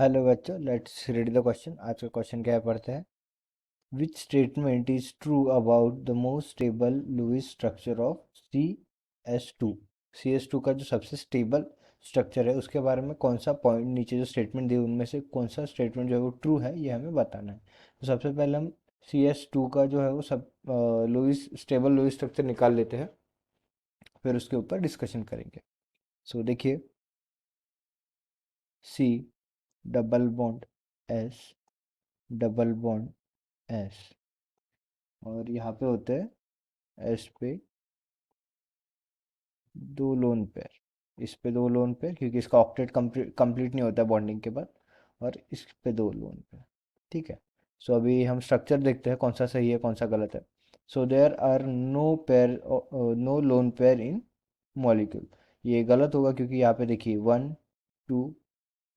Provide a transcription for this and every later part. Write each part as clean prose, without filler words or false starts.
Hello बच्चों, let's read the question. आज का क्वेश्चन क्या है पढ़ते हैं। Which statement is true about the most stable Lewis structure of C S two का जो सबसे स्टेबल स्ट्रक्चर है उसके बारे में कौन सा पॉइंट नीचे जो स्टेटमेंट दी उनमें से कौन सा स्टेटमेंट जो है वो ट्रू है, ये हमें बताना है। तो सबसे पहले हम सी एस टू का जो है वो सब लुईस स्टेबल लुईस स्ट्रक्चर निकाल लेते हैं, फिर उसके ऊपर डिस्कशन करेंगे। सो देखिए, C double bond S double bond S, और यहाँ पे होते हैं एस पे दो लोन पेयर, इस पे दो लोन पेयर क्योंकि इसका ऑक्टेट कंप्लीट नहीं होता बॉन्डिंग के बाद, और इस पे दो लोन पेयर। ठीक है। सो अभी हम स्ट्रक्चर देखते हैं कौन सा सही है कौन सा गलत है। So there are no lone pair in molecule. ये गलत होगा क्योंकि यहाँ पे देखिए 1 2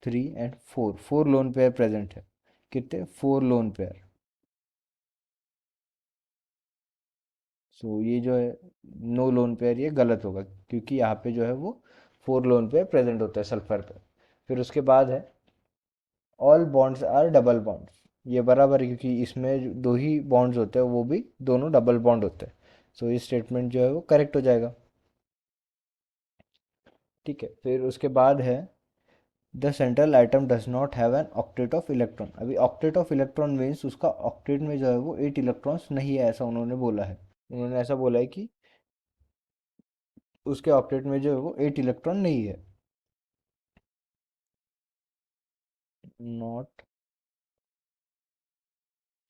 3 and 4 four lone pair present है। कितने? Four lone pair. सो ये जो है नो लोन पेयर, ये गलत होगा क्योंकि यहाँ पे जो है वो फोर लोन पेयर प्रेजेंट होता है सल्फर पे। फिर उसके बाद है all bonds are double bonds. ये बराबर है क्योंकि इसमें दो ही बॉन्ड्स होते हैं, वो भी दोनों डबल बॉन्ड होते हैं। सो ये स्टेटमेंट जो है वो करेक्ट हो जाएगा। ठीक है। फिर उसके बाद है the central item does not have an octet of electron. अभी ऑक्टेट ऑफ इलेक्ट्रॉन मीन्स उसका ऑक्टेट में जो है वो 8 इलेक्ट्रॉन्स नहीं है, ऐसा उन्होंने बोला है। उन्होंने ऐसा बोला है कि उसके ऑक्टेट में जो है वो 8 इलेक्ट्रॉन नहीं है। नॉट।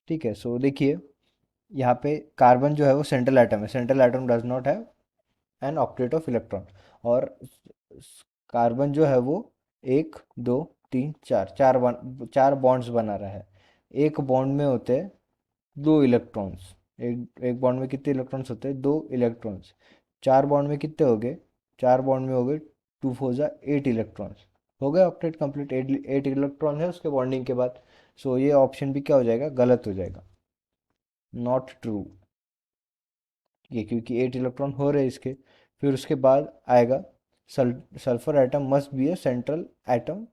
ठीक है। सो देखिए, यहाँ पे कार्बन जो है वो सेंट्रल एटम है। Central atom does not have an octet of electron. और कार्बन जो है वो एक दो तीन चार चार बॉन्ड्स बना रहा है। एक बॉन्ड में होते हैं दो इलेक्ट्रॉन्स। एक एक बॉन्ड में कितने इलेक्ट्रॉन्स होते हैं? दो इलेक्ट्रॉन्स। चार बॉन्ड में कितने हो गए? चार बॉन्ड में हो गए टू फोर जा 8 इलेक्ट्रॉन्स। हो गए ऑक्टेट कंप्लीट। 8 इलेक्ट्रॉन है उसके बॉन्डिंग के बाद। सो ये ऑप्शन भी क्या हो जाएगा? गलत हो जाएगा। Not true. ये क्योंकि 8 इलेक्ट्रॉन हो रहे हैं इसके। फिर उसके बाद आएगा sulphur atom must be a central atom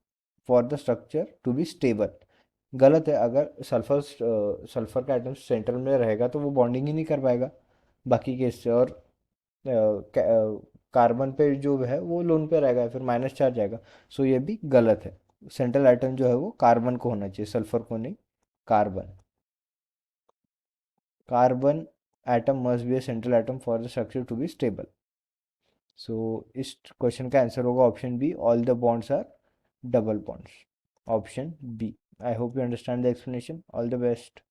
for the structure to be stable. गलत है। अगर सल्फर का एटम सेंटर में रहेगा तो वो बॉन्डिंग ही नहीं कर पाएगा बाकी के इससे, और कार्बन पे जो है वो लोन पे रहेगा, फिर माइनस चार्ज आएगा। सो ये भी गलत है। सेंट्रल एटम जो है वो कार्बन को होना चाहिए, सल्फर को नहीं। Carbon carbon atom must be a central atom for the structure to be stable. So इस क्वेश्चन का आंसर होगा option B, all the bonds are double bonds. Option B. I hope you understand the explanation. All the best.